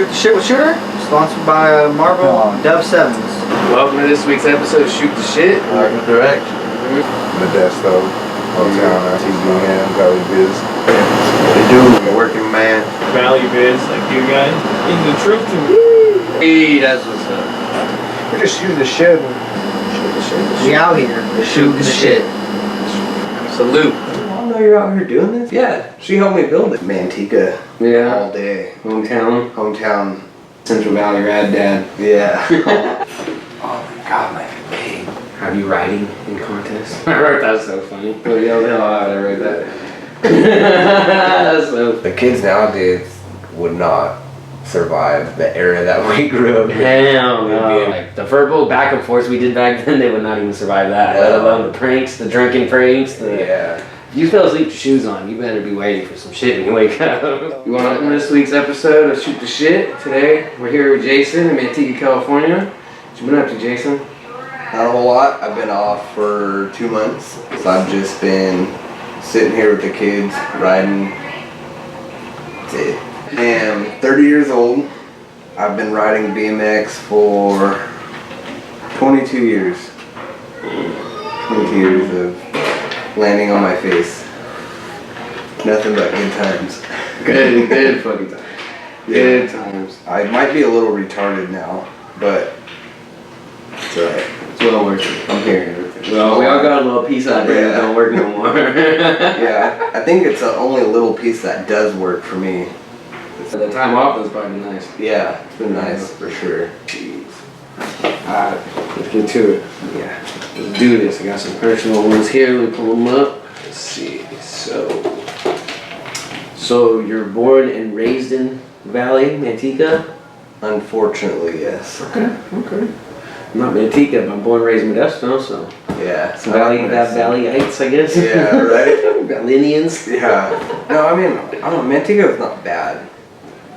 Shoot the Shit with Shooter, sponsored by Marvel Dub 7s. Welcome to this week's episode of Shoot the Shit. Art and direct. Modesto, hometown, TGM, ValleyBiz. They do, working man. ValleyBiz, like you guys. Getting the truth to me. Hey, that's what's up. We're just shooting the shit. We out here, shooting the shit. Salute. I know you're out here doing this? Yeah, she helped me build it. Manteca. Yeah. All day. Hometown. Central Valley Rad Dad. Yeah. Oh my god, my Gabe. Have you riding in contest? I wrote that so funny. Oh, yeah, the hell out I wrote that. That's so The kids nowadays would not survive the era that we grew up in. hell no. Like the verbal back and forth we did back then, they would not even survive that. Let alone the pranks, the drunken pranks. Yeah. If you fell asleep with your shoes on, you better be waiting for some shit when you wake up. You want to open this week's episode of Shoot the Shit? Today, we're here with Jason in Manteca, California. What you been up to, Jason? Not a whole lot. I've been off for 2 months. So I've just been sitting here with the kids, riding. That's it. I am 30 years old. I've been riding BMX for 22 years. 22 years of landing on my face. Nothing but good times. Good fucking times. Good times. I might be a little retarded now, but it's alright. It's well worth it. I'm hearing everything. Well, we all got a little piece out there that don't work no more. Yeah, I think it's only a little piece that does work for me. The time off was probably nice. Yeah, it's been nice for sure. Jeez. Alright, let's get to it. Yeah. Let's do this. I got some personal ones here. Let me pull them up. Let's see. So you're born and raised in Valley, Manteca? Unfortunately, yes. Okay. I'm not Manteca, but I'm born and raised in Modesto, so. Yeah. Some Valleyites, I guess. Yeah, right? Valinians. Yeah. No, I mean, I don't know, Manteca is not bad.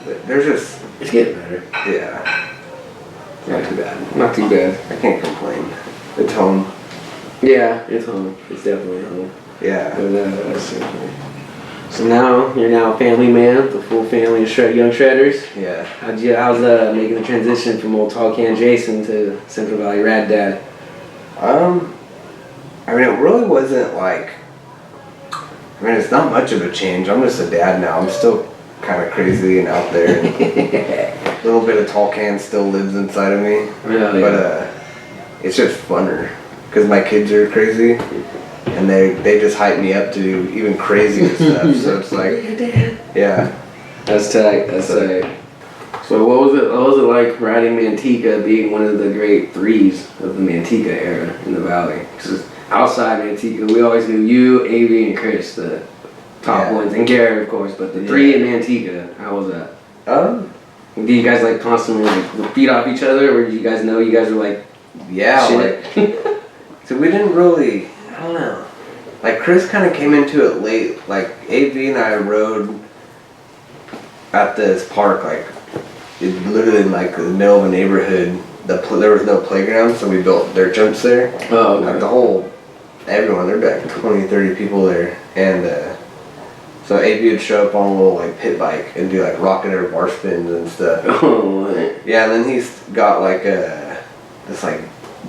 But there's just, It's getting better. yeah. Not too bad. Not too bad. I can't complain. It's home. Yeah, it's home. It's definitely home. Yeah. But, that's it. So now you're now a family man, the full family of young shredders. Yeah. How's making the transition from old tall can Jason to Central Valley Rad Dad? I mean, it really wasn't like, I mean, it's not much of a change. I'm just a dad now. I'm still kind of crazy and out there. A little bit of tall can still lives inside of me. Really? But it's just funner because my kids are crazy and they just hype me up to do even crazier stuff. So it's like, yeah. That's tight. That's tight. So what was it like riding Manteca, being one of the great threes of the Manteca era in the valley? Because outside Manteca, we always knew you, Avi, and Chris, the top ones, and Gary, of course. But the three in Manteca, how was that? Do you guys like constantly like feed off each other, or did you guys know you guys were like, yeah, shit? like, so we didn't really, I don't know. Like Chris kind of came into it late. Like AV and I rode at this park, like it literally in like the middle of a neighborhood. There was no playground, so we built dirt jumps there. Oh, okay. Like everyone, there'd be like 20, 30 people there, and so AV would show up on a little like pit bike and do like rocket air bar spins and stuff. Oh, right. Yeah, and then he's got like this like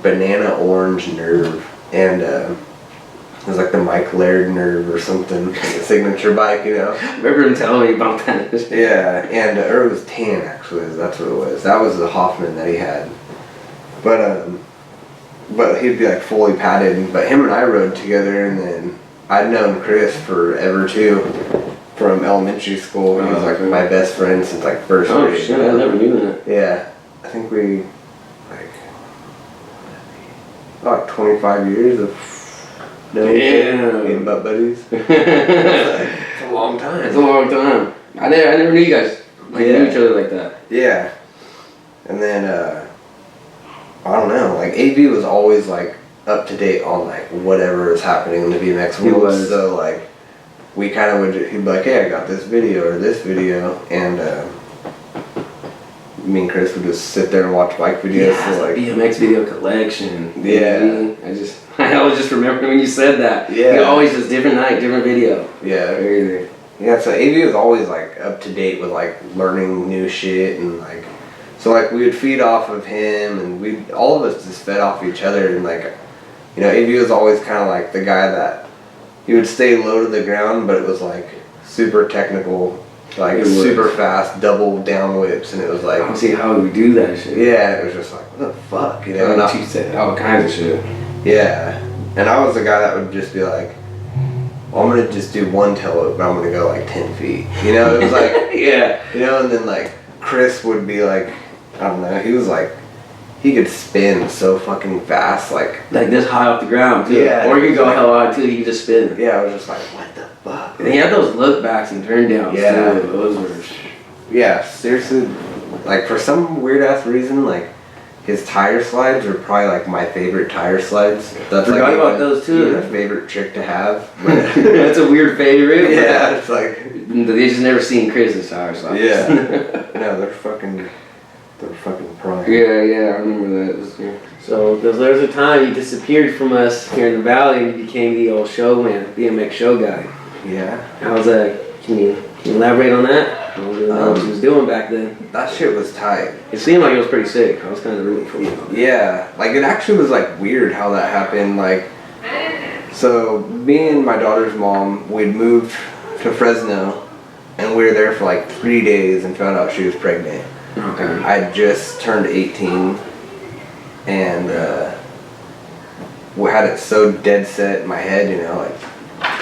banana orange nerve, and it was like the Mike Laird nerve or something, like a signature bike, you know. I remember him telling me about that. Yeah, and or it was tan actually. That's what it was. That was the Hoffman that he had. But he'd be like fully padded. But him and I rode together, and then I'd known Chris forever too, from elementary school. He was like my best friend since like first grade. Oh shit, I never knew that. Yeah, I think we like 25 years of being butt buddies. It's a long time. It's a long time. I never knew you guys knew each other like that. Yeah, and then I don't know. Like AV was always like up to date on like whatever is happening in the BMX world. So like we kind of would. He'd be like, "Hey, I got this video or this video," and me and Chris would just sit there and watch bike videos. Yeah, so, like BMX video collection. Yeah. I always just remember when you said that. Yeah. You always just different night, different video. Yeah. Crazy. Yeah, so AV was always like up to date with like learning new shit and like, so like we would feed off of him and all of us just fed off each other and like, you know, AV was always kind of like the guy that he would stay low to the ground, but it was like super technical, like super fast double down whips, and it was like, I don't see how we do that shit. yeah, it was just like, what the fuck, you know? She said all kinds of shit. Yeah, and I was the guy that would just be like, well, I'm gonna just do one tail whip, but I'm gonna go like 10 feet. You know, it was like, yeah. You know, and then like Chris would be like, I don't know, he was like, he could spin so fucking fast, like this high off the ground too. Yeah. Or you could go hell high too, you could just spin. Yeah, I was just like, what the fuck? And he had those look backs and turn downs Yeah. too. Those were Yeah, seriously, like for some weird ass reason, like his tire slides are probably like my favorite tire slides. That's Forgot like about those too. A favorite trick to have. That's a weird favorite. Yeah, it's like they just never seen Chris's tire slides. yeah. No, they're fucking prime. Yeah, I remember that. So there's a time you disappeared from us here in the valley and you became the old showman, BMX show guy. Yeah. How's that? Can you elaborate on that? I don't really know what you was doing back then. That shit was tight. It seemed like it was pretty sick. I was kind of rooting for you. Yeah, like it actually was like weird how that happened. Like, so me and my daughter's mom, we'd moved to Fresno, and we were there for like 3 days and found out she was pregnant. Okay. I just turned 18, and we had it so dead set in my head, you know, like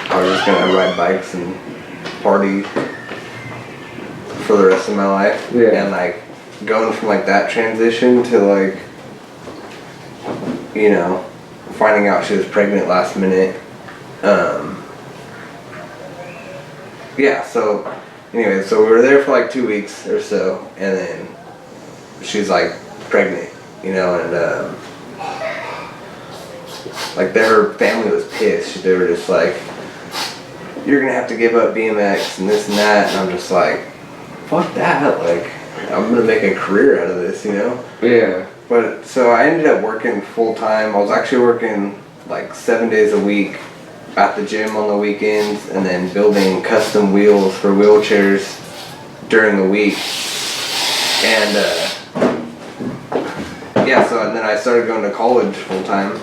I was just gonna ride bikes and party for the rest of my life. Yeah. And like going from like that transition to like, you know, finding out she was pregnant last minute. Yeah, so anyway, so we were there for like 2 weeks or so, and then she's like pregnant, you know, and like her family was pissed. They were just like, you're gonna have to give up BMX and this and that, and I'm just like, fuck that, like I'm gonna make a career out of this, you know? Yeah. But so I ended up working full time. I was actually working like 7 days a week at the gym on the weekends, and then building custom wheels for wheelchairs during the week. And yeah, so and then I started going to college full time.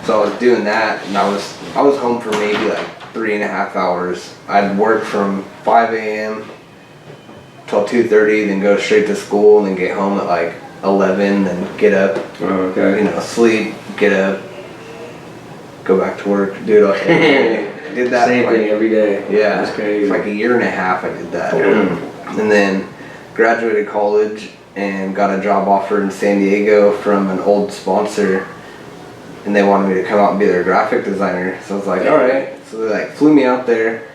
So I was doing that, and I was home for maybe like 3.5 hours. I'd work from 5 a.m. till 2:30, then go straight to school, and then get home at like 11, then get up, Oh, okay. you know, sleep, get up, go back to work, do it all day. Did that Same for, like, thing every day. yeah, That's crazy. for like 1.5 years I did that. And then graduated college and got a job offer in San Diego from an old sponsor, and they wanted me to come out and be their graphic designer. So I was like, alright. So they like flew me out there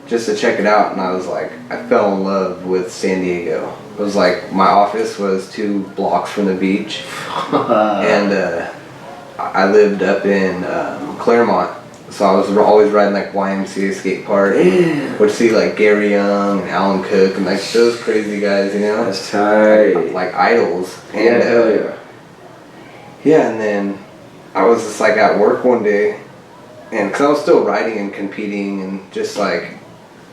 just to check it out, and I was like, I fell in love with San Diego. It was like, my office was 2 blocks from the beach, and I lived up in Claremont, so I was always riding like YMCA skate park. Yeah. Would see like Gary Young and Alan Cook and like those crazy guys, you know? That's tight. Like idols. And, Yeah, hell yeah. yeah, and then I was just like at work one day, and because I was still riding and competing and just like,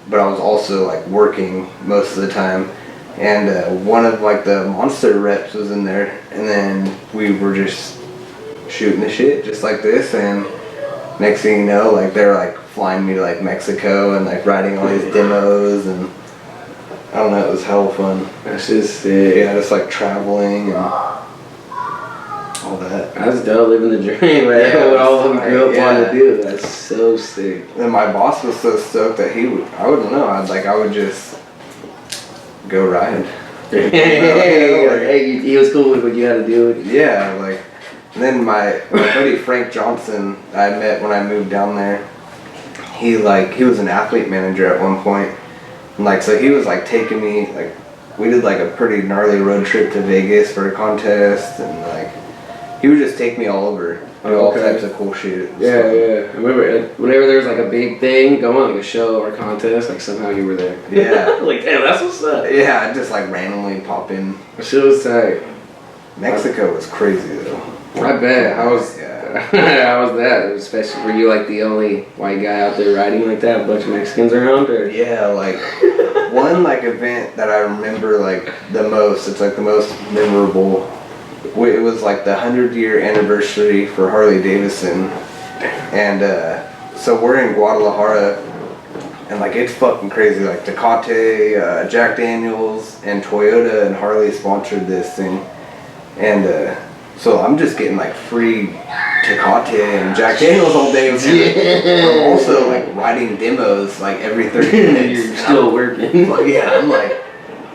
but I was also like working most of the time, and one of like the Monster reps was in there, and then we were just shooting the shit just like this, and next thing you know, like they're like flying me to like Mexico and like riding all these demos, and I don't know, it was hella fun. That's just sick. Yeah, just like traveling and all that. That's dope, living the dream, man. Yeah, What all we grew up yeah. wanting to do. That's so sick. And my boss was so stoked that he would, I wouldn't know, I would just go ride. Hey, he was cool with what you had to do. Yeah, like, and then my buddy Frank Johnson, I met when I moved down there, he was an athlete manager at one point, and like, so he was like taking me, like, we did like a pretty gnarly road trip to Vegas for a contest, and like, he would just take me all over, do all types of cool shit. Yeah. I remember whenever there was like a big thing going on, like a show or a contest, like somehow you were there. Yeah. Like, damn, that's what's up. Yeah, I'd just like randomly pop in. That shit was tight. Mexico was crazy though. I bet. I was How was that? Especially, were you like the only white guy out there riding like that? A bunch of Mexicans around, or? Yeah, like one like event that I remember like the most. It's like the most memorable. It was like the 100-year anniversary for Harley Davidson, and so we're in Guadalajara, and like it's fucking crazy. Like Tecate, Jack Daniels, and Toyota and Harley sponsored this thing, and so I'm just getting like free Tecate and Jack Daniels all day. I'm also like writing demos like every 30 minutes. You're still working. Yeah, I'm like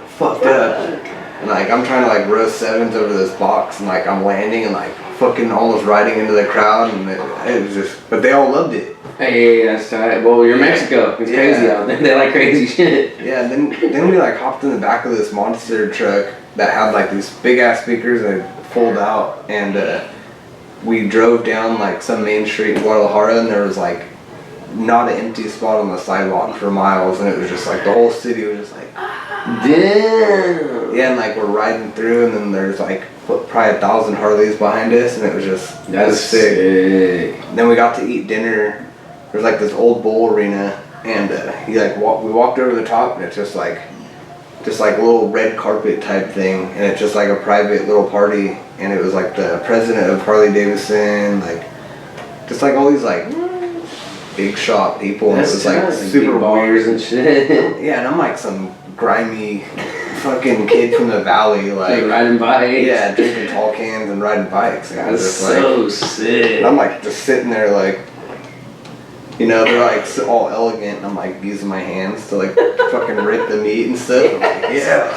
fucked up. And like I'm trying to like row sevens over this box, and like I'm landing and like fucking almost riding into the crowd, and it was just, but they all loved it. Hey, that's tight. Well, you're Mexico. It's crazy out there. They like crazy shit. Yeah, and then we like hopped in the back of this monster truck that had like these big ass speakers that fold out, and we drove down like some main street in Guadalajara, and there was like not an empty spot on the sidewalk for miles, and it was just like the whole city was just like, damn. yeah, and like we're riding through, and then there's like probably 1,000 Harleys behind us, and it was just That's sick. Then we got to eat dinner. There's like this old bowl arena, and we walked over the top, and it's just like a little red carpet type thing, and it's just like a private little party, and it was like the president of Harley Davidson, like just like all these like big shot people, and it was like super bars weird and shit. Yeah, and I'm like some grimy fucking kid from the valley, like riding bikes. Yeah, drinking tall cans and riding bikes. And That's so sick. And I'm like just sitting there like, you know, they're like all elegant, and I'm like using my hands to like fucking rip the meat and stuff. I'm like, yeah.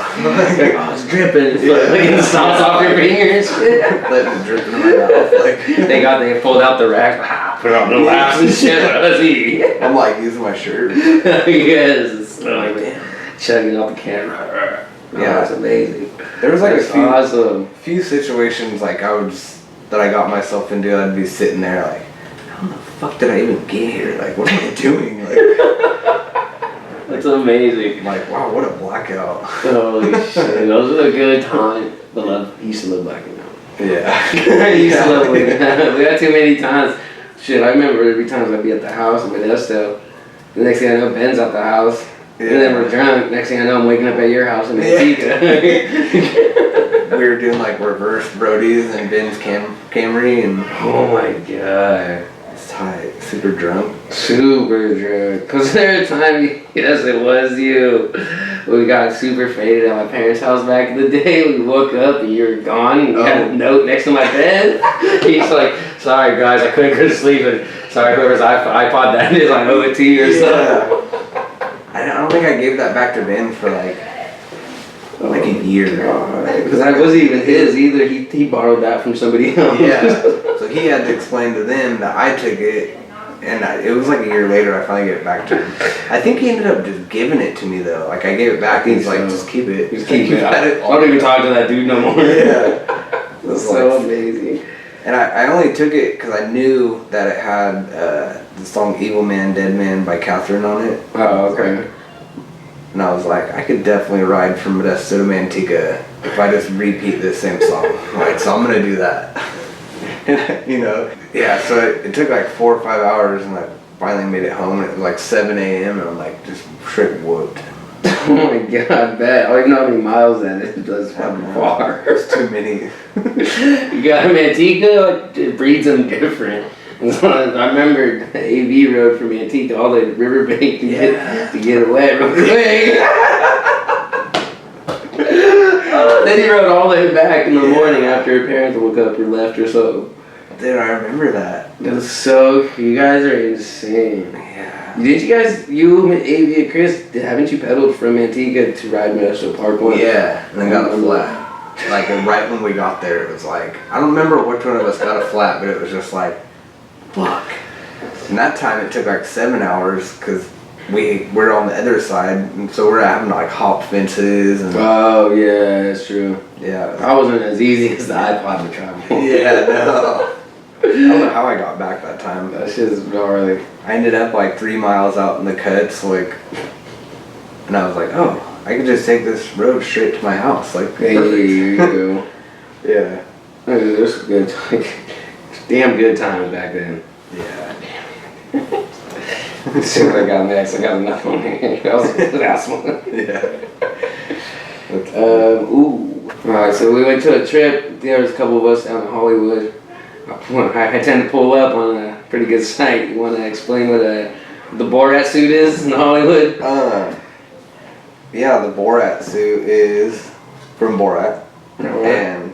Oh, it's dripping. It's like the sauce off your fingers. Letting it drip in my mouth. Like they pulled out the rack, put on the laps and shit. Let's eat. I'm like using my shirt. Yes, it's like chugging off the camera. Oh, Yeah, that's amazing. There was like That's few situations like that I got myself into. I'd be sitting there like, how the fuck did I even get here? Like, what am I doing? Like, That's amazing. like, wow, what a blackout. Holy shit, those are a good time. But he used to live blacking out. Yeah. He used to live blacking out. We got too many times. Shit, I remember every time I'd be at the house with Modesto. The next thing I know, Ben's at the house. Yeah. And then we're drunk. Next thing I know, I'm waking up at your house in Antigua. We were doing like reverse Brody's and Ben's Camry, and Oh my god. it's tight, super drunk. Super drunk. Cause there was a time, yes it was you. We got super faded at my parents' house back in the day. We woke up and you were gone, and you had a note next to my bed. He's like, sorry guys, I couldn't go to sleep, and sorry whoever's iPod that is, I owe it to you or something. I don't think I gave that back to Ben for like a year. Because that wasn't even his either. He borrowed that from somebody else. Yeah. So he had to explain to them that I took it, and it was like a year later I finally gave it back to him. I think he ended up just giving it to me though. Like I gave it back, and he's like, just keep it. Just keep it. I don't even talk to that dude no more. Yeah. That's so amazing. And I only took it because I knew that it had the song Evil Man, Dead Man by Catherine on it. Oh, okay. And I was like, I could definitely ride from Modesto to Manteca if I just repeat this same song. Right, so I'm going to do that. And, you know, yeah, so it took like 4 or 5 hours, and I finally made it home, and it was like 7 a.m. and I'm like just straight whooped. Oh my god, I bet. I don't even know how many miles that is. That's fucking far. There's too many. You got Manteca, like, it breeds them different. And so I remember the AV rode from Antigua all the way to Riverbank to get it wet real quick. Then he rode all the way back in the morning after her parents woke up or left or so. Dude, I remember that. That was so, you guys are insane. Yeah. Did you guys, you, AV, and Chris, haven't you pedaled from Antigua to ride Modesto Park one? Yeah, and then got a flat. Like right when we got there, it was like, I don't remember which one of us got a flat, but it was just like, fuck. And that time it took like 7 hours because we're on the other side, and so we're having to like hop fences and. Oh yeah, that's true. Yeah. I wasn't as easy as the iPod to travel. Yeah, no. I don't know how I got back that time. That shit's gnarly. I ended up like 3 miles out in the cuts, like, and I was like, oh, I could just take this road straight to my house, like. Hey, Perfect. you go. Yeah. There's good. Like, Damn good times back then. Yeah. As soon as I got next, I got enough on me. That was the last one. Yeah. Ooh. Alright, so we went to a trip. There was a couple of us down in Hollywood. I tend to pull up on a pretty good site. You want to explain what the Borat suit is in Hollywood? Yeah, the Borat suit is from Borat. And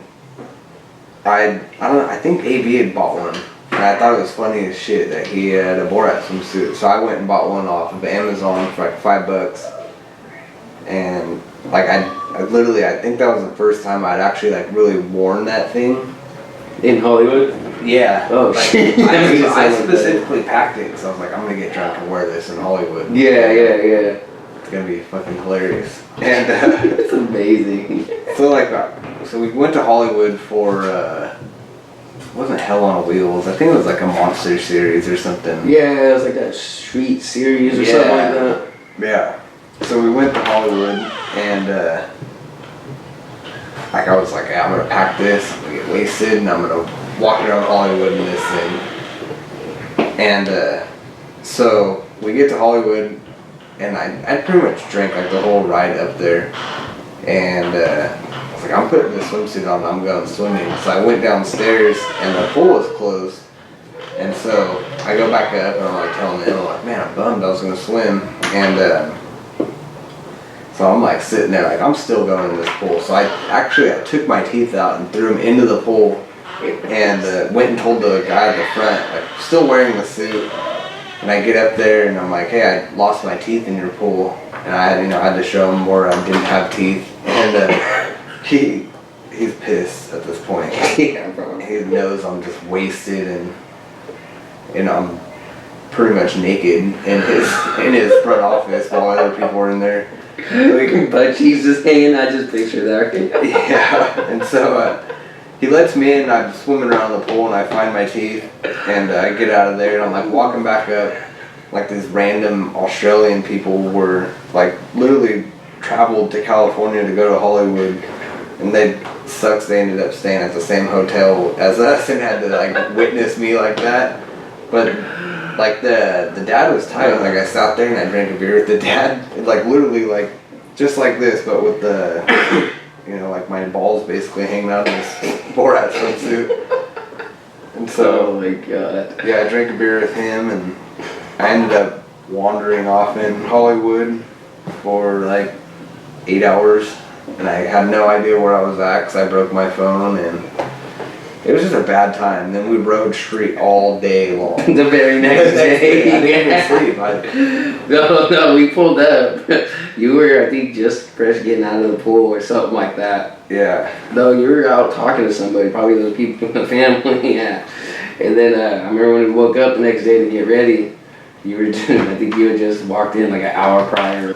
I don't know, I think AB had bought one. And I thought it was funny as shit that he had a Borat swimsuit. So I went and bought one off of Amazon for like $5. And like I literally, I think that was the first time I'd actually like really worn that thing. In Hollywood? Yeah. Oh, like, shit. I specifically packed it because I was like, I'm gonna get drunk and wear this in Hollywood. Yeah. It's gonna be fucking hilarious. And it's amazing. So we went to Hollywood for it wasn't Hell on Wheels. I think it was like a monster series or something. Yeah, it was like that street series or something like that. Yeah. So we went to Hollywood and like I was like, hey, I'm gonna pack this, I'm gonna get wasted, and I'm gonna walk around Hollywood in this thing. And so we get to Hollywood, and I pretty much drank like the whole ride up there. And I was like, I'm putting this swimsuit on, I'm going swimming. So I went downstairs, and the pool was closed. And so I go back up, and I'm like telling them, I'm like, man, I'm bummed I was gonna swim. And so I'm like sitting there, like I'm still going in this pool. So I took my teeth out and threw them into the pool, and went and told the guy at the front, like still wearing the suit. And I get up there and I'm like, hey, I lost my teeth in your pool, and I had to show him where I didn't have teeth. And he's pissed at this point. Yeah, bro. He knows I'm just wasted and I'm pretty much naked in his front office while other people are in there. But she's just hanging. I just picture that. Yeah, and so he lets me in. I'm swimming around the pool and I find my teeth, and I get out of there and I'm like walking back up. Like these random Australian people were like literally traveled to California to go to Hollywood, and they ended up staying at the same hotel as us and had to like witness me like that. But like the dad was tight. Like I sat there and I drank a beer with the dad. Like literally like just like this, but with the like my balls basically hanging out of this Borat swimsuit. And so oh my god. yeah, I drank a beer with him, and I ended up wandering off in Hollywood for like 8 hours, and I had no idea where I was at because I broke my phone, and it was just a bad time. Then we rode street all day long. The very next day. I didn't even sleep. No, we pulled up. You were, I think, just fresh getting out of the pool or something like that. Yeah. No, you were out talking to somebody, probably those people in the family. Yeah. And then I remember when we woke up the next day to get ready, you were just, I think you had just walked in like an hour prior.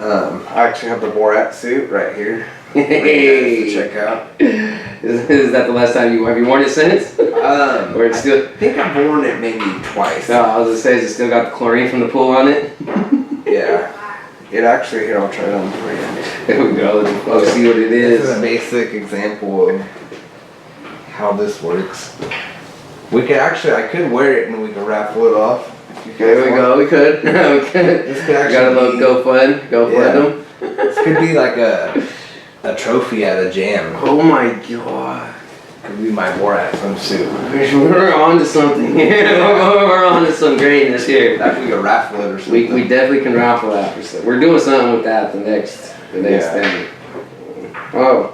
I actually have the Borat suit right here. Hey. Check out. Is that the last time have you worn it since? Or it's still? I think I've worn it maybe twice. No, I was gonna say, has it still got the chlorine from the pool on it? Yeah. It actually, here, I'll try it on for you. There we go. Let's see what it is. This is a basic example of how this works. We could actually, I could wear it and we could raffle it off. There we go. We could. We could. This could actually got a little GoFund. GoFund them. This could be like a trophy at a jam. Oh my god. Could be my Borat swimsuit. We're on to something here. We're on to some greatness here. That we could raffle it or something. We definitely can raffle that for something. We're doing something with that the next thing. Oh.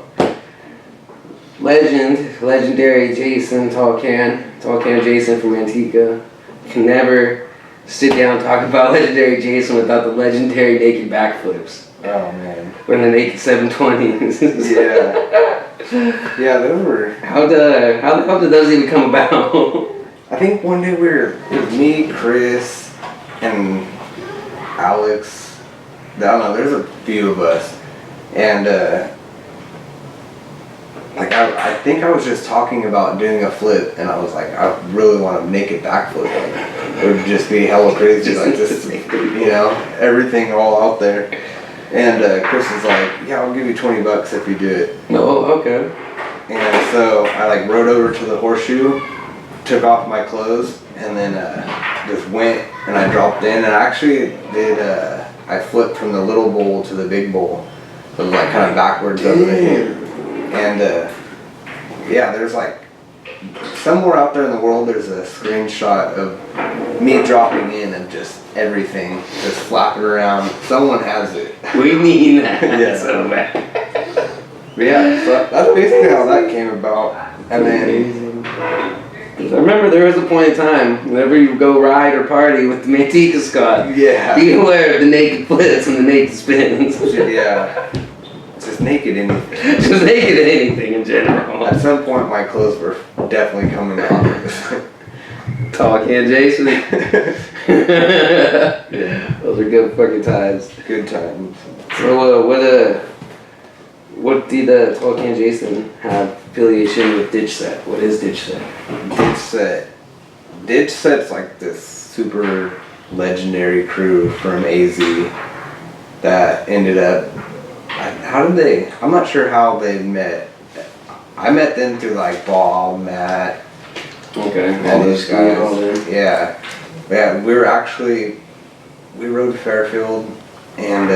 Legendary Jason, Tall Can Jason from Antigua. Can never sit down and talk about legendary Jason without the legendary naked backflips. Oh man. When the naked 720s. Yeah. Yeah, those were. How the hell did those even come about? I think one day it was me, Chris, and Alex. I don't know, there's a few of us. And like I think I was just talking about doing a flip, and I was like, I really want to make it backflip. It would just be hella crazy, like just everything all out there. And Chris is like, yeah, I'll give you $20 if you do it. Oh, okay. And so I like rode over to the horseshoe, took off my clothes and then just went and I dropped in and I actually did I flipped from the little bowl to the big bowl. So it was like kind of backwards over the hip. And yeah, there's like somewhere out there in the world there's a screenshot of me dropping in and just everything just flapping around. Someone has it. We need that. Yeah. So bad. But yeah, so that's basically how that came about. And then I remember there was a point in time, whenever you go ride or party with the Manteca squad, yeah, be aware of the naked flips and the naked spins. yeah, just naked anything. Just naked anything in general. At some point, my clothes were definitely coming off. Tall can Jason. Yeah, Those are good fucking times. good times. So what did Tall Can Jason have affiliation with Ditch Set? What is Ditch Set? Ditch Set's like this super legendary crew from AZ that ended up. I'm not sure how they met. I met them through like Bob, Matt, Okay. all those guys. Yeah, we rode Fairfield and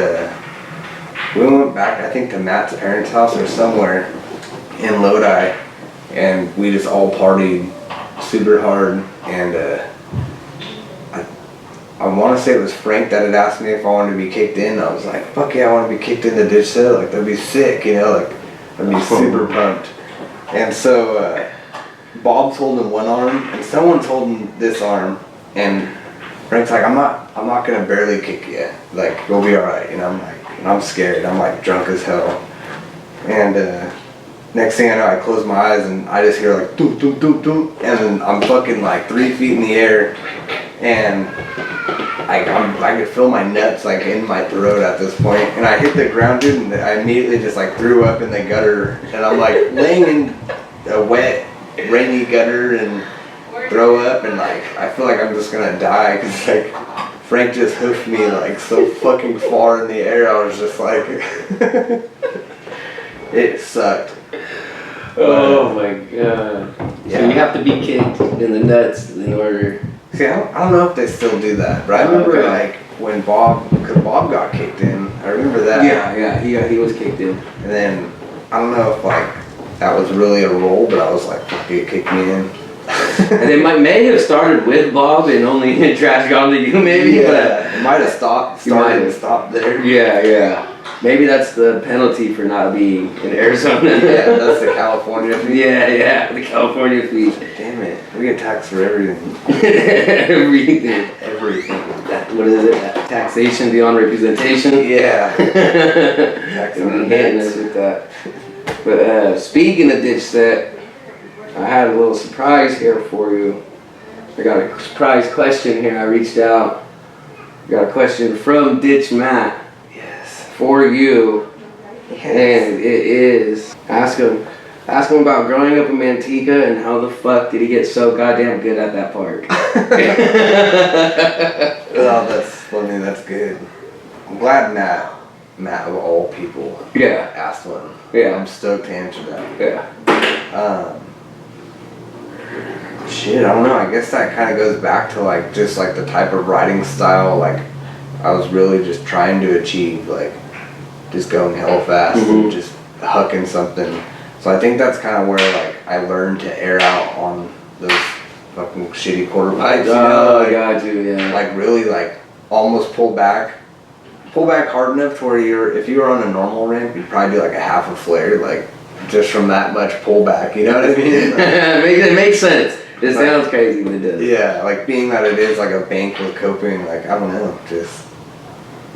we went back, I think, to Matt's parents' house or somewhere in Lodi, and we just all partied super hard. And I want to say it was Frank that had asked me if I wanted to be kicked in. I was like, fuck yeah, I want to be kicked in the Ditch Set. Like, that'd be sick, you know, like, I'd be super pumped. And so Bob's holding one arm, and someone's holding this arm, and Frank's like, I'm not gonna barely kick you. Like, you'll be alright. And I'm like, I'm scared. I'm like drunk as hell. And next thing I know, I close my eyes and I just hear like doom doom doom doom, and then I'm fucking like 3 feet in the air, and I could feel my nuts like in my throat at this point, and I hit the ground, dude, and I immediately just like threw up in the gutter, and I'm like laying in a wet, rainy gutter and throw up, and like I feel like I'm just gonna die because like Frank just hoofed me like so fucking far in the air. I was just like, it sucked. Oh my god. Yeah. So you have to be kicked in the nuts in order. See, I don't know if they still do that, but I remember like when Bob got kicked in. I remember that. Yeah, he was kicked in. And then I don't know if like that was really a role, but I was like, fuck it, kick me in. And it may have started with Bob and only trash gone to you, maybe. Yeah, But it might have stopped there. Yeah. Maybe that's the penalty for not being in Arizona. Yeah, that's the California fee. Yeah, the California fee. Damn it, we get taxed for everything. Everything. What is it? Taxation beyond representation? Yeah. Tax on Hitting us with that. But speaking of Ditch Set, I had a little surprise here for you. I got a surprise question here. I reached out. Got a question from Ditch Matt. Yes. For you. Yes. And it is, ask him about growing up in Manteca and how the fuck did he get so goddamn good at that park. Oh, that's funny. That's good. I'm glad Matt of all people, Yeah. asked one. Yeah. I'm stoked to answer that. Yeah. Shit, I don't know. I guess that kind of goes back to like just like the type of riding style like I was really just trying to achieve, like just going hell fast and just hucking something. So I think that's kind of where like I learned to air out on those fucking shitty quarter bikes. You know? I got you, yeah. Like really like almost pull back hard enough to where if you were on a normal ramp, you'd probably do like a half a flare, like just from that much pullback. You know what I mean? Like, it makes sense. It sounds crazy, but it does. yeah, like being that it is like a bank with coping, like I don't know, just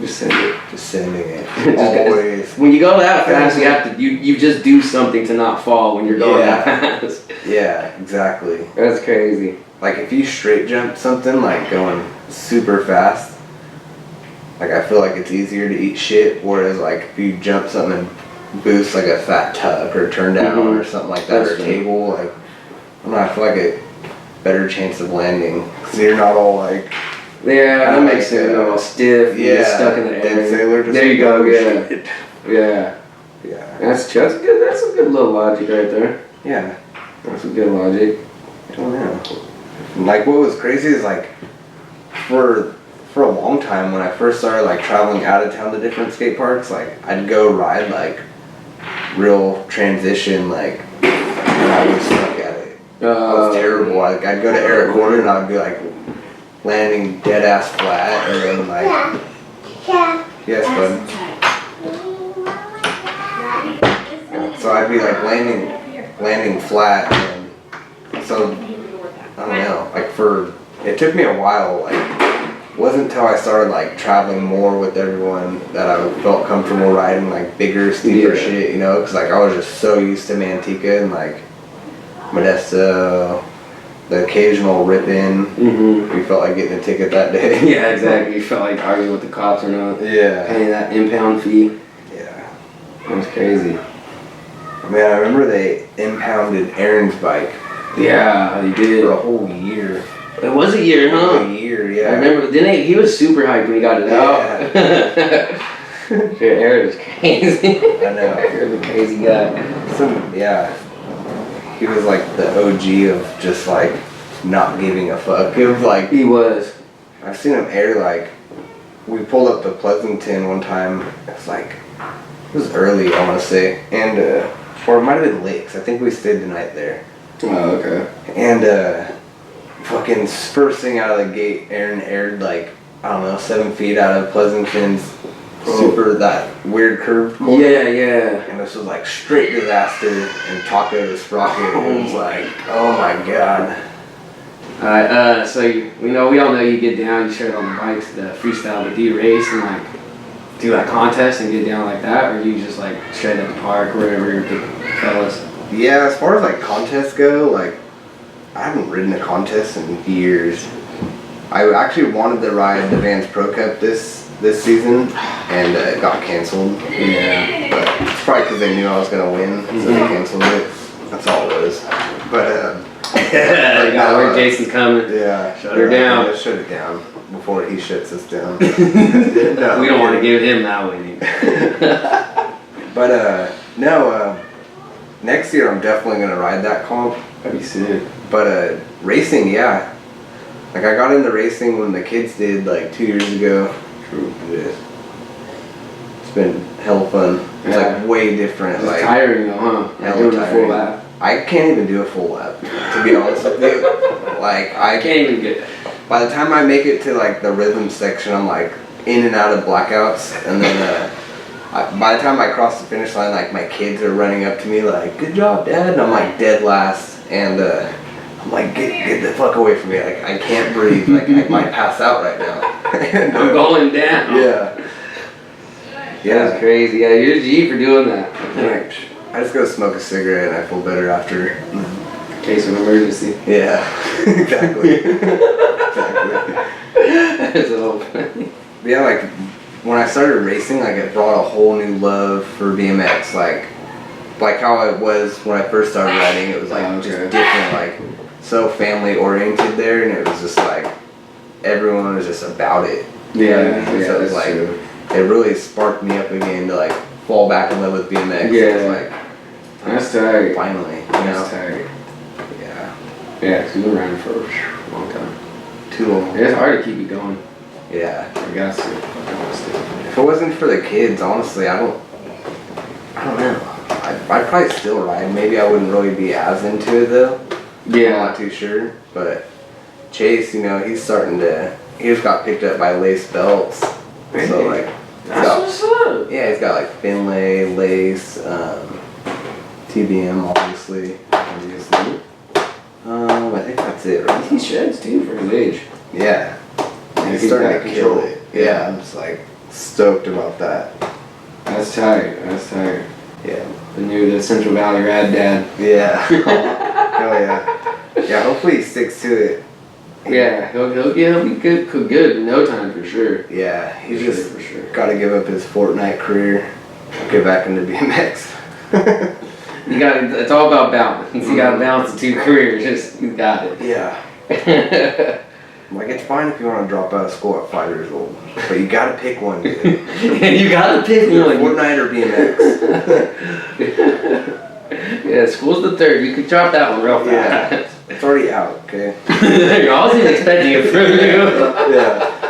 send it. just sending it Just always. When you go that fast, you have to you just do something to not fall when you're going that fast. Yeah, exactly. That's crazy. Like if you straight jump something like going super fast, like I feel like it's easier to eat shit. Whereas like if you jump something and boost like a fat tuck or turn down or something like that, or table, like I don't know, I feel like a better chance of landing because you're not all like. Yeah, that makes sense. All stiff, yeah, stuck in the air. Sailor just there you go. Yeah, shit. yeah. Yeah. That's good. That's a good little logic right there. Yeah. That's some good logic. I don't know. Like what was crazy is like for a long time when I first started like traveling out of town to different skate parks, like I'd go ride like real transition like and I would suck at it. It was terrible. Like I'd go to Eric Corner and I'd be like landing dead ass flat and then like yes bud. So I'd be like landing flat and so I don't know, like it took me a while, like it wasn't until I started like traveling more with everyone that I felt comfortable riding like bigger, steeper shit, you know, because like I was just so used to Manteca and like Modesto, the occasional rip-in. Mm-hmm. We felt like getting a ticket that day. Yeah, exactly. You felt like arguing with the cops or not. Yeah. Paying that impound fee. Yeah. That was crazy. Man, I remember they impounded Aaron's bike. Yeah, he did. For a whole year. It was a year, huh? A year, yeah. I remember, he was super hyped when he got it out. Shit, Aaron was crazy. I know. Aaron's a crazy guy. Yeah. He was like the OG of just like not giving a fuck. It was like he was. I've seen him air like we pulled up to Pleasanton one time. It was early, I want to say, and or it might have been Lakes. I think we stayed the night there. Oh, okay. And fucking first thing out of the gate, Aaron aired like I don't know 7 feet out of Pleasanton's super that weird curved corner. Yeah. And this was like straight disaster and Taco Sprocket. It was like, oh my god. Alright, so we all know you get down, you share it on the bikes, the freestyle, but do you race and like do like contests and get down like that, or do you just like straight at the park, wherever the fellas? Yeah, as far as like contests go, like I haven't ridden a contest in years. I actually wanted to ride the Vans Pro Cup this season, and it got canceled. Yeah. But it's probably because they knew I was gonna win, so they canceled it. That's all it was. But where Jason's coming. Yeah. Shut her down. Yeah, shut it down before he shuts us down. No, we don't want to give him that winning. But next year I'm definitely gonna ride that comp. That'd be sick. But racing, yeah. Like I got into racing when the kids did like 2 years ago. True. It's been hell fun. It's like way different. It's like tiring though, huh? Hell Doing tiring. a full lap. I can't even do a full lap, to be honest with you. Like I can't even get. By the time I make it to like the rhythm section, I'm like in and out of blackouts, and then by the time I cross the finish line, like my kids are running up to me like, "Good job, Dad," and I'm like dead last, and I'm like, get the fuck away from me! Like I can't breathe. Like I might pass out right now. And, I'm going down. Yeah. Yeah, that's crazy. Yeah, you're a G for doing that. I just go smoke a cigarette and I feel better after. In case of emergency. Yeah, exactly. Exactly. That's so funny. Yeah, like when I started racing, like it brought a whole new love for BMX. Like how it was when I first started riding. It was like just different, like so family oriented there, and it was just like everyone was just about it. Yeah, so it was like true. It really sparked me up again to like fall back in love with BMX. Yeah, it was like that's tight. Finally, you know. That's tight. Yeah. Yeah, because we've been riding for a long time. Too long. It's hard to keep it going. Yeah. I guess if it wasn't for the kids, honestly, I don't know. I'd probably still ride. Maybe I wouldn't really be as into it though. Yeah. I'm not too sure. But Chase, you know, he just got picked up by Lace Belts. Really? So like, that's what's up. Yeah, he's got like Finlay, Lace, TBM, obviously. I think that's it, right? He sheds too for his age. Yeah. He's starting to kill it. Yeah, I'm just like stoked about that. That's tight. That's tight. Yeah. The Central Valley Rad Dad. Yeah. Hell yeah. Yeah, hopefully he sticks to it. Yeah, he'll be good in no time for sure. Yeah, he's for sure. Got to give up his Fortnite career, get back into BMX. It's all about balance. You got to balance the two careers. You got it. Yeah. Like it's fine if you want to drop out of school at 5 years old, but you got to pick one, dude. You got to pick one. Fortnite or BMX. Yeah, school's the third. You could drop that one real fast. Yeah. It's already out, okay? I wasn't even expecting it from you. Yeah.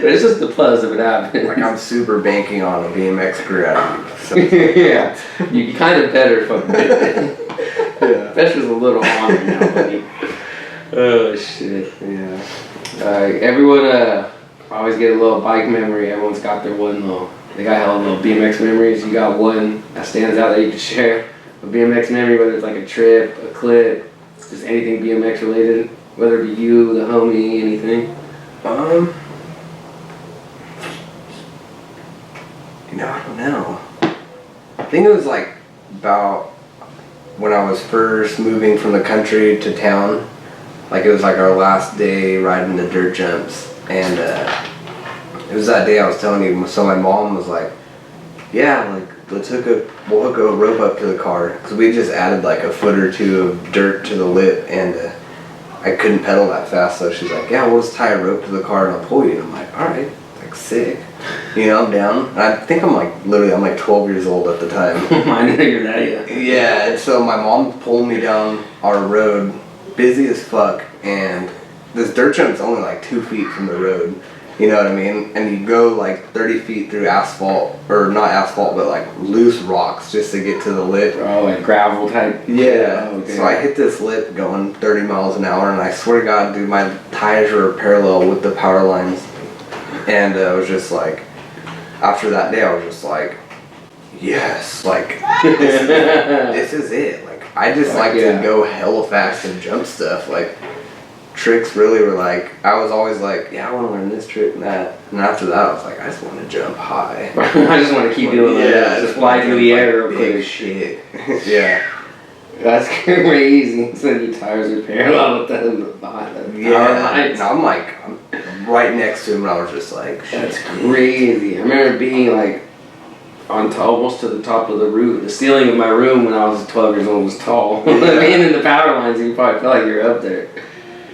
But it's just the plus of it happening. Like I'm super banking on a BMX career out of you. So. Yeah. You kind of better fucking get it. Yeah. Pressure's a little on right now, buddy. Oh shit. Yeah. Everyone always get a little bike memory. Everyone's got their one little. They got hella little BMX memories. You got one that stands out that you can share. A BMX memory, whether it's like a trip, a clip, just anything BMX related, whether it be you, the homie, anything. You know, I don't know. I think it was like about when I was first moving from the country to town. Like it was like our last day riding the dirt jumps, and it was that day I was telling you. So my mom was like, "Yeah, like we'll hook a rope up to the car," because we just added like a foot or two of dirt to the lip, and I couldn't pedal that fast. So she's like, "Yeah, we'll just tie a rope to the car and I'll pull you." And I'm like, "All right, like sick." You know, I'm down. And I think I'm like 12 years old at the time. I didn't know you're that yet. Yeah, and so my mom pulled me down our road, busy as fuck, and this dirt jump's only like 2 feet from the road. You know what I mean? And you go like 30 feet through asphalt, or not asphalt, but like loose rocks just to get to the lip. Oh, like gravel type? Yeah. Oh, okay. So I hit this lip going 30 miles an hour, and I swear to God, dude, my tires were parallel with the power lines. And I was just like, after that day, I was just like, yes, like, this is it. Like, I just like to go hella fast and jump stuff. Like, tricks really were like, I was always like, yeah, I want to learn this trick and that. And after that, I was like, I just want to jump high. I just want to keep doing that. Just fly through the air real quick. Big shit. Yeah. That's crazy. So your tires are parallel with the behind the power lines. And I'm like, I'm right next to him, and I was just like, shit. That's crazy. I remember being like on almost to the top of the roof. The ceiling of my room when I was 12 years old was tall. Yeah. Being in the power lines, you probably felt like you were up there.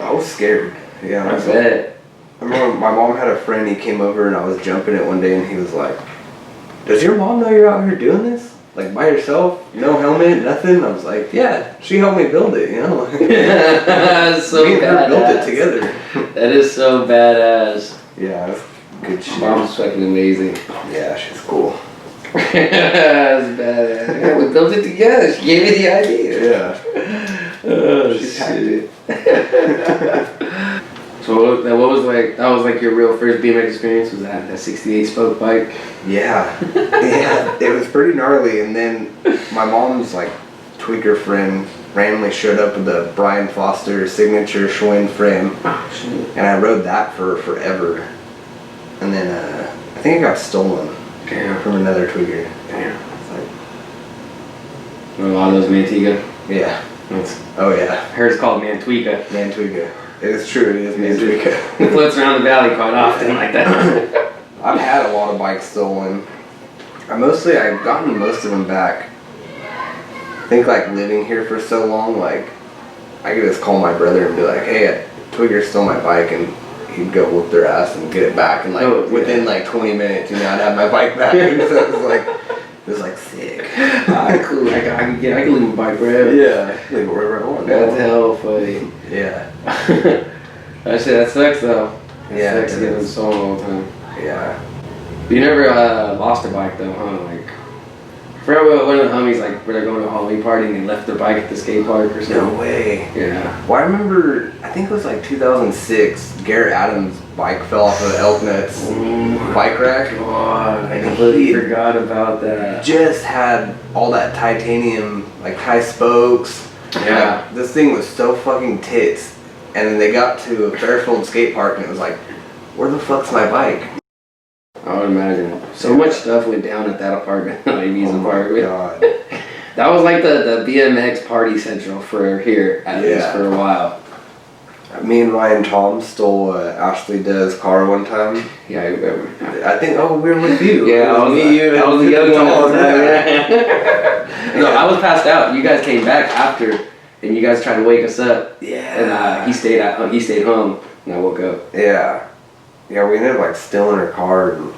I was scared. Yeah, I bet. I remember my mom had a friend, he came over and I was jumping it one day and he was like, "Does your mom know you're out here doing this? Like by yourself? No helmet, nothing?" I was like, "Yeah, she helped me build it, you know?" That's so me and her built it badass. together. That is so badass. Yeah, it's good shit. Mom's fucking amazing. Yeah, she's cool. That's badass. Yeah, we built it together. She gave me the idea. Yeah. Oh, She packed shit. So what was like? That was like your real first BMX experience? Was that 68 spoke bike? Yeah. Yeah, it was pretty gnarly. And then my mom's like tweaker friend randomly showed up with a Brian Foster signature Schwinn frame. Oh shit. And I rode that for forever. And then I think it got stolen. Damn. From another tweaker. Damn. It's like, A lot of those Manteca. yeah. It's, Oh yeah. hers called Mantweeka. Mantweeka. It is true, it is Mantweeka. It floats around the valley quite often like that. I've had a lot of bikes stolen. I've gotten most of them back. I think like living here for so long, like I could just call my brother and be like, "Hey, a twigger stole my bike," and he'd go whoop their ass and get it back, and like within like 20 minutes, you know, I'd have my bike back. So it was like sick. Cool. I can leave my bike forever. Yeah, leave it wherever I want. That's hell funny. Yeah. That sucks though. That Yeah, sucks it getting is. stolen all the time. Yeah. But you never lost a bike though, huh? Like, I forgot one of the homies like where they're going to a Halloween party and they left their bike at the skate park or something. No way. Yeah. Well, I remember, I think it was like 2006, Garrett Adams' bike fell off of Elknut's bike rack. God, I And completely he- forgot about that. Just had all that titanium, like high spokes. Yeah. Like, this thing was so fucking tits. And then they got to a Fairfield skate park and it was like, where the fuck's my bike? I would imagine. So much stuff went down at that apartment, Amy's apartment. God. That was like the BMX party central for here, at least for a while. Me and Ryan Tom stole Ashley Dez's car one time. Yeah, I remember. I think, we were with you. Yeah, I was me, you, I was the young one all the time. Yeah. Yeah. No, I was passed out. You guys came back after, and you guys tried to wake us up. Yeah. And he stayed home, and I woke up. Yeah. Yeah, we ended up like stealing her car and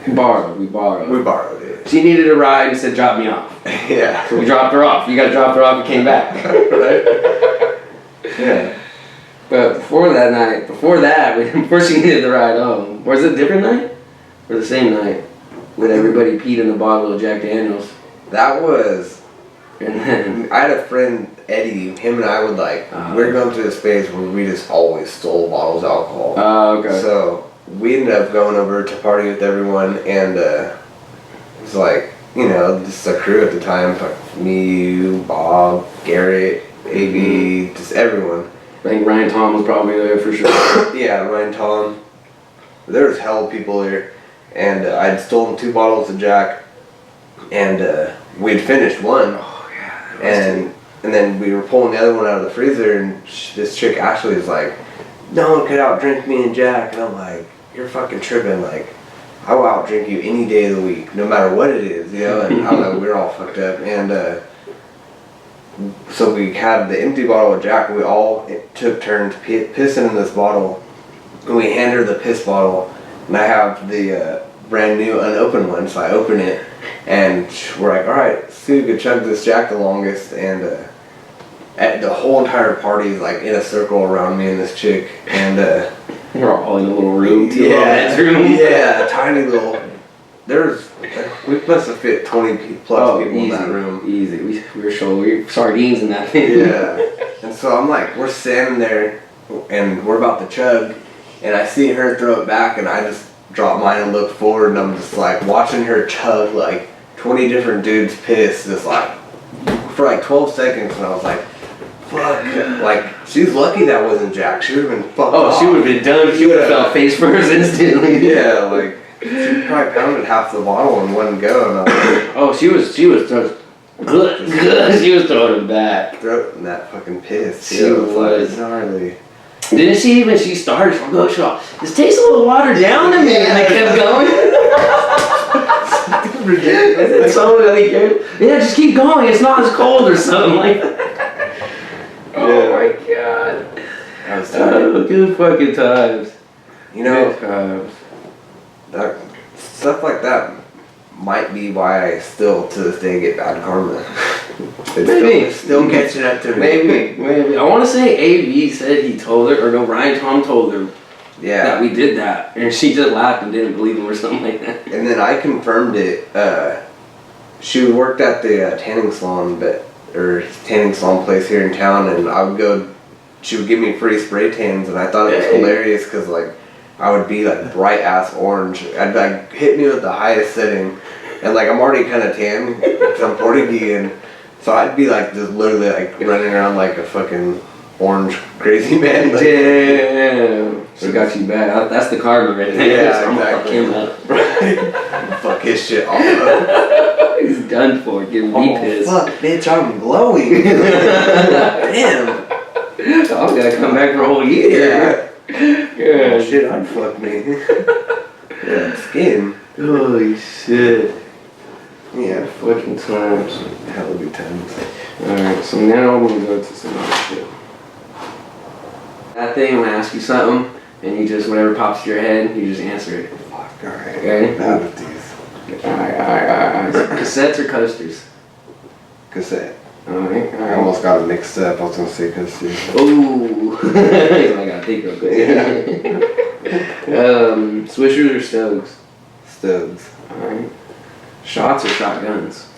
We borrowed. we borrowed it. She needed a ride and said, "Drop me off." Yeah. So we dropped her off. You guys dropped her off and came back. Right? Yeah. But before she needed the ride home. Was it a different night? Or the same night? When everybody peed in the bottle of Jack Daniels. That was. And then I had a friend, Eddie. Him and I would we were going through this phase where we just always stole bottles of alcohol. Oh, okay. So we ended up going over to party with everyone, and it was like, you know, just a crew at the time. Like me, you, Bob, Garrett, AB, just everyone. I think Ryan Tom was probably there for sure. Yeah, Ryan Tom. There was hell of people there. And I'd stolen 2 bottles of Jack, and we'd finished one. Oh, yeah. And then we were pulling the other one out of the freezer, and this chick, Ashley, was like, no one could outdrink me and Jack. And I'm like, you're fucking tripping. Like, I will outdrink you any day of the week, no matter what it is, you know? And I don't know, we were all fucked up. And so we had the empty bottle of Jack, and we all took turns pissing in this bottle. And we hand her the piss bottle, and I have the brand new unopened one, so I open it, and we're like, alright, see who could chug this Jack the longest. And the whole entire party is like in a circle around me and this chick, and we're all in a little room, bedroom. Yeah, tiny little. We must have fit 20 plus people in that room. Easy. We were sardines in that thing. Yeah. And so I'm like, we're standing there, and we're about to chug, and I see her throw it back, and I just drop mine and look forward, and I'm just like watching her chug like 20 different dudes piss, just like for like 12 seconds, and I was like, fuck. Like, she's lucky that wasn't Jack. She would have been fucked off. She would have been done. She would have fell face first instantly. Yeah, like, she probably pounded half the bottle in one go, and I was like, she was throwing it back. Throating that fucking piss. She was gnarly. Didn't she even? She started from go shot. This tastes a little watered down to me, and I kept going. Ridiculous. And someone yeah, just keep going. It's not as cold or something like that. Oh my god. That was tight. Good fucking times. You know, good times. That stuff like that might be why I still to this day get bad karma. It's still catching up to me. Maybe. I want to say AV said he told her, or no, Ryan Tom told her that we did that, and she just laughed and didn't believe him or something like that. And then I confirmed it. She worked at the tanning salon place here in town, and she would give me free spray tans, and I thought it was hilarious because like I would be like bright ass orange. I'd like hit me with the highest setting, and like I'm already kind of tan because I'm Portuguese, and so I'd be like just literally like running around like a fucking orange crazy man. Like, damn. She got you bad. That's the karma right there. Yeah, exactly. Right. Fuck his shit all up. He's done for. Getting me pissed. Fuck, bitch, I'm glowing. Damn. I'm gonna come back for a whole year. Yeah. Oh, shit, unfuck me. Yeah, skin. Holy shit. Yeah, fucking times. Hell of good times. Alright, so now I'm gonna go to some other shit. That thing, I'm gonna ask you something, and you just, whatever pops to your head, you just answer it. Fuck, alright. Okay? Bad with these. Alright. Cassettes or coasters? Cassette. Alright. I almost got it mixed up. I was gonna say coasters. Ooh. I gotta think real quick. Yeah. Swishers or Stogs? Stogs. Alright. Shots or shotguns?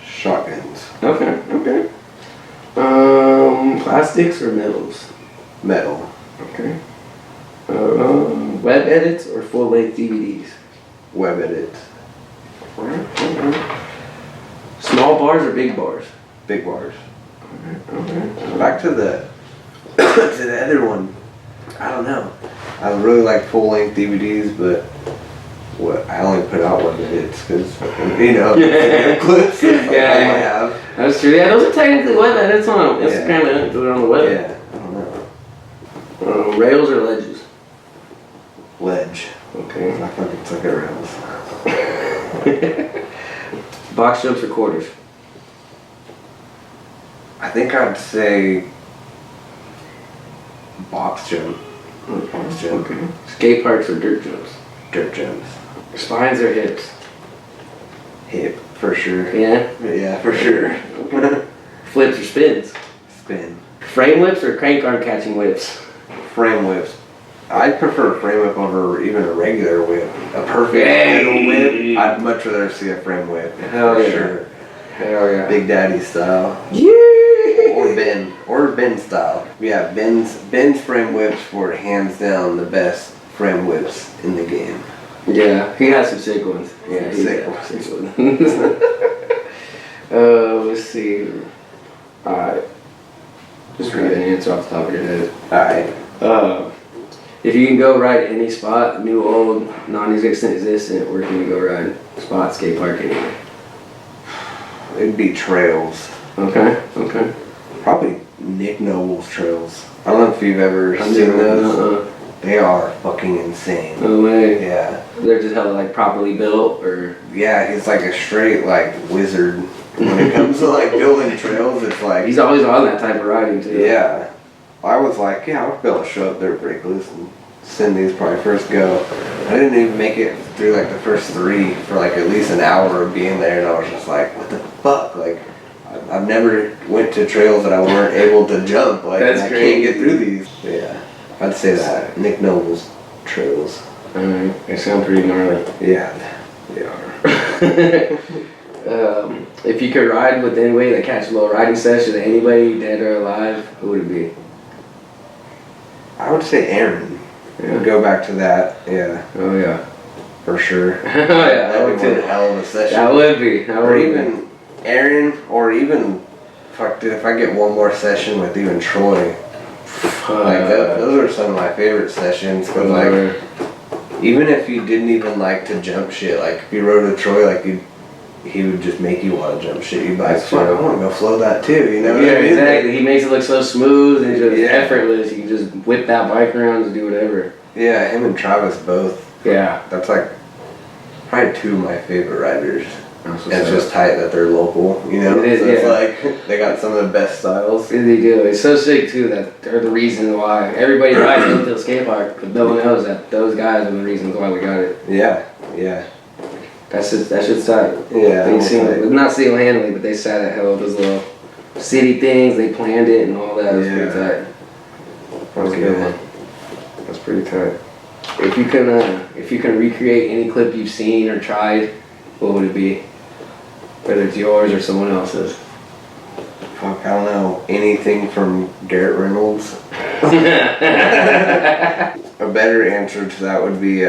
Shotguns. Okay. Plastics or metals? Metal. Okay. Web edits or full-length DVDs? Web edits. Small bars or big bars? Big bars. Okay. Back to the other one. I don't know. I really like full-length DVDs, but I only put out web edits because clips. I have. That's true. Yeah, those are technically web edits on Instagram and do it on the web. Yeah. I don't know. Rails or ledges? Ledge. Okay. I fucking suck at rails. Box jumps or quarters? I think I'd say box jump. Box jump. Okay. Skate parks or dirt jumps? Dirt jumps. Spines or hips? Hip, for sure. Yeah? Yeah, for sure. Flips or spins? Spin. Frame whips or crank arm catching whips? Frame whips. I prefer a frame whip over even a regular whip. A perfect little whip. I'd much rather see a frame whip. Hell for yeah. sure. Hell yeah. Big Daddy style. Yeah. Or Ben style. Yeah, Ben's frame whips were hands down the best frame whips in the game. Yeah, he has some sick ones. Yeah, he Sick has some sick ones. Let's see. Alright. Just read an answer off the top of your head. Alright. If you can go ride any spot, new, old, non-existent, where can you go ride? Spot, skate park, anywhere. It'd be trails. Okay. Probably Nick Noble's trails. I don't know if you've ever seen those. They are fucking insane. No way. Yeah. They're just hella like properly built, or? Yeah, he's like a straight like wizard. When it comes to like building trails, it's like He's always on that type of riding too. yeah. I was like, yeah, I'll be able to show up there, break loose, and send these probably first go. I didn't even make it through like the first 3 for like at least an hour of being there, and I was just like, what the fuck? Like, I've never went to trails that I weren't able to jump. Like, That's I crazy. can't get through these. But yeah, I'd say that. Nick Noble's trails. Alright, they sound pretty gnarly. Yeah, they are. If you could ride with anybody that catch a little riding session, anybody dead or alive, who would it be? I would say Aaron. Yeah. Go back to that. Yeah, Oh yeah. for sure. Oh yeah, that That would would be one too. hell of a session. That would be. That Or would be. even Aaron, or even, fuck dude, if I get one more session with even Troy, like those are some of my favorite sessions. Cause like, even if you didn't even like to jump shit, like if you rode with Troy, like he would just make you want to jump shit. You'd be like, That's fuck, true. I want to go flow that too, you know? Yeah, what I mean? exactly. He makes it look so smooth and just Yeah. effortless. You can just whip that bike around and do whatever. Yeah, him and Travis both. Yeah. That's like probably 2 of my favorite riders. That's And it's just tight that they're local, you know? It is, so it's yeah. like, they got some of the best styles. They do. It's so sick too that they're the reason why everybody rides Hillsdale Skate Park, but no one knows that those guys are the reasons why we got it. Yeah, yeah. That shit's tight. Yeah, They seem like- not single handedly, but they sat at hell with those little city things. They planned it and all that. It was pretty Yeah. tight. That was a good one. That's pretty tight. If you can recreate any clip you've seen or tried, what would it be? Whether it's yours or someone else's. Fuck, I don't know. Anything from Garrett Reynolds. A better answer to that would be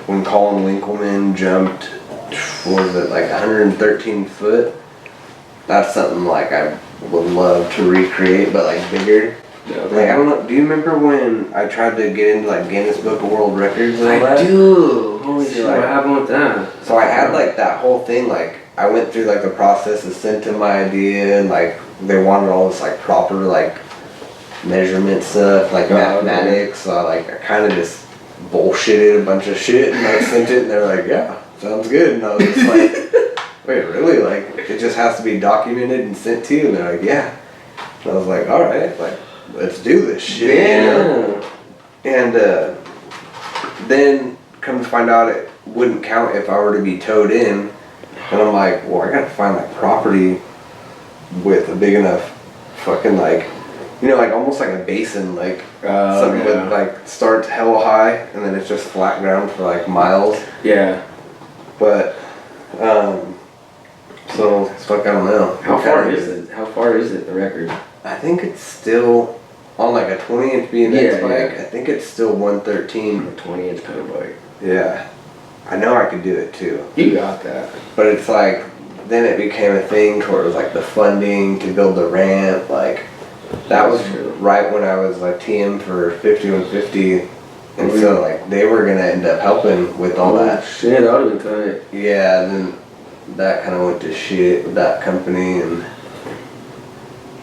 when Colin Winkleman jumped, what was it, like 113 foot? That's something like I would love to recreate, but like bigger. Like, I don't know, do you remember when I tried to get into like Guinness Book of World Records and all that? I do. Holy See, shit! like- What happened with that? So I had like that whole thing, like I went through like the process of sent them my idea, and like they wanted all this like proper like measurement stuff, like mathematics. So I kind of just bullshitted a bunch of shit, and I sent it, and they're like, "Yeah, sounds good." And I was just like, "Wait, really? Like it just has to be documented and sent to you?" And they're like, "Yeah." And I was like, "All right, like let's do this shit." You know? And then come to find out it wouldn't count if I were to be towed in. And I'm like, well, I gotta find like property with a big enough fucking like, you know, like almost like a basin, like something with like starts hella high and then it's just flat ground for like miles. Yeah. But, so fuck, I don't know. How far is it? How far is it? The record? I think it's still on like a 20-inch BMX Yeah, bike. yeah. I think it's still 113. A 20-inch pedal bike. Yeah. I know I could do it too. You got that. But it's like, then it became a thing to where it was like the funding to build the ramp, like, that was True. right when I was like TM for 5150, and so like they were gonna end up helping with all that. Shit, that would've been tight. Yeah, and then that kind of went to shit with that company, and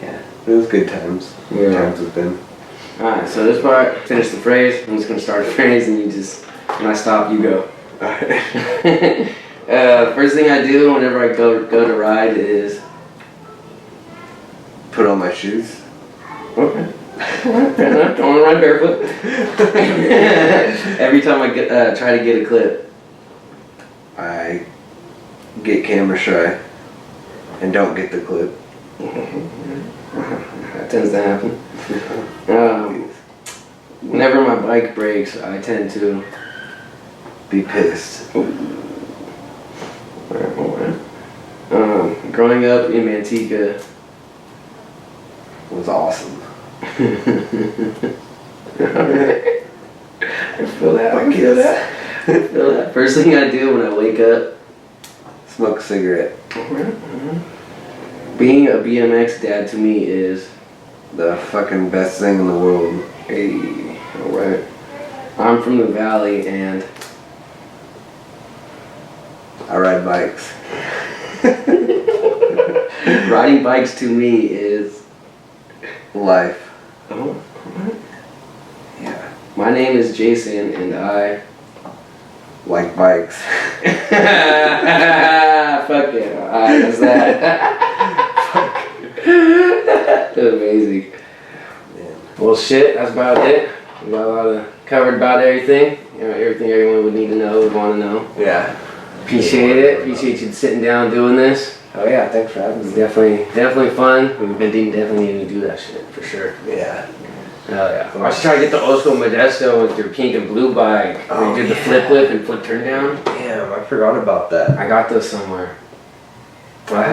yeah, it was good times. Good Yeah. times with them. Alright, so this part, finish the phrase. I'm just gonna start the phrase and you just, when I stop, you go. First thing I do whenever I go to ride is Put on my shoes. okay. Don't wanna ride barefoot. Every time I try to get a clip. I get camera shy and don't get the clip. That tends to happen. Whenever my bike breaks, I tend to be pissed. Growing up in Manteca Was awesome. I feel that. I feel that. I feel that. First thing I do when I wake up, Smoke a cigarette. being a BMX dad to me is The fucking best thing in the world. hey, alright. I'm from the valley and I ride bikes. riding bikes to me is Life. oh, Yeah. my name is Jason and I Like bikes. fuck it. Alright, that's that. Amazing. Man. Well, shit, that's about it. We covered about everything. You know, everything everyone would need to know, would want to know. Yeah. Appreciate it. Appreciate you sitting down doing this. Oh yeah, thanks for having It's me. definitely fun. We've been definitely needing to do that shit for sure. Yeah. Hell yeah. I should try to get the old school Modesto with your pink and blue bike. Where you did the flip and flip turn down. Damn, I forgot about that. I got those somewhere. I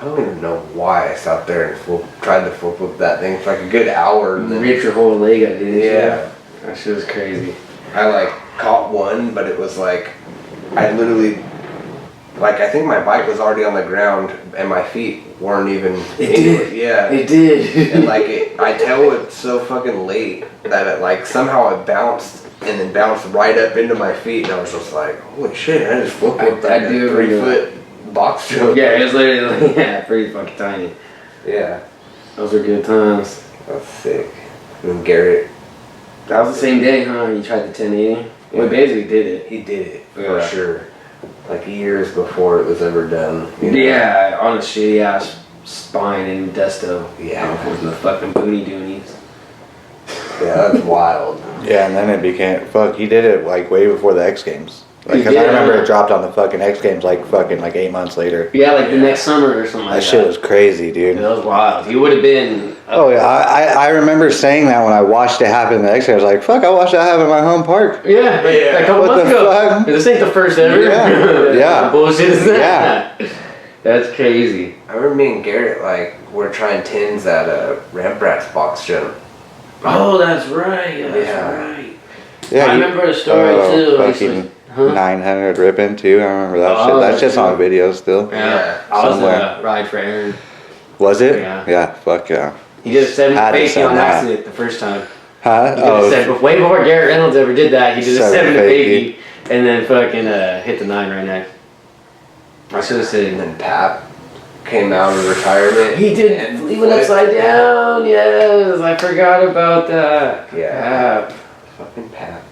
don't even know why I sat there and tried to flip that thing for like a good hour. And then, Ripped your whole leg up, didn't you? yeah. That shit was crazy. I like caught one, but it was like, I literally, like I think my bike was already on the ground and my feet weren't even. It did. Yeah. It did. And like I tell it so fucking late that it like somehow it bounced and then bounced right up into my feet and I was just like, holy shit, I just flipped with I like do a 3 foot box jump. Yeah, it was literally pretty fucking tiny. Yeah. Those were good times. That's sick. And then Garrett, That was the same day, huh? You tried the 1080? We basically did it. he did it for Yeah. sure. Like years before it was ever done. you know? Yeah, on a shitty ass spine in Modesto. Yeah. With the fucking booty doonies. Yeah, that's wild. Yeah, and then it became he did it like way before the X Games. Like, He cause I did, remember huh? it dropped on the fucking X Games like 8 months later. Yeah, like the next summer or something like That shit was crazy, dude. That was wild. You would have been. Oh yeah, I remember saying that when I watched it happen in the X Games. I was like, fuck, I watched that happen in my home park. Yeah, like a couple What months the ago. fuck? This ain't the first ever. Yeah. Yeah. Bullshit is that? Yeah. That's crazy. I remember me and Garrett like were trying tins at a Ramp Rats box jump. Oh, that's right. That's Yeah. right. Yeah, I remember a story too. Fucking Huh? 900 ripping too. I remember that Oh, shit. That that's shit's on true. video still. Yeah. I was Somewhere. a ride for Aaron. Was it? Yeah. Yeah. Fuck yeah. He did a 7 Had to fake send on that. accident the first time. Huh? He did a seven, way before Garrett Reynolds ever did that. He did a 7 7 to fakey. baby and then fucking hit the 9 right next. I should have And said. then Pap came out of retirement. He did. and He went flipped. upside down. Yes, I forgot about that. Yeah. Crap. Fucking Pap.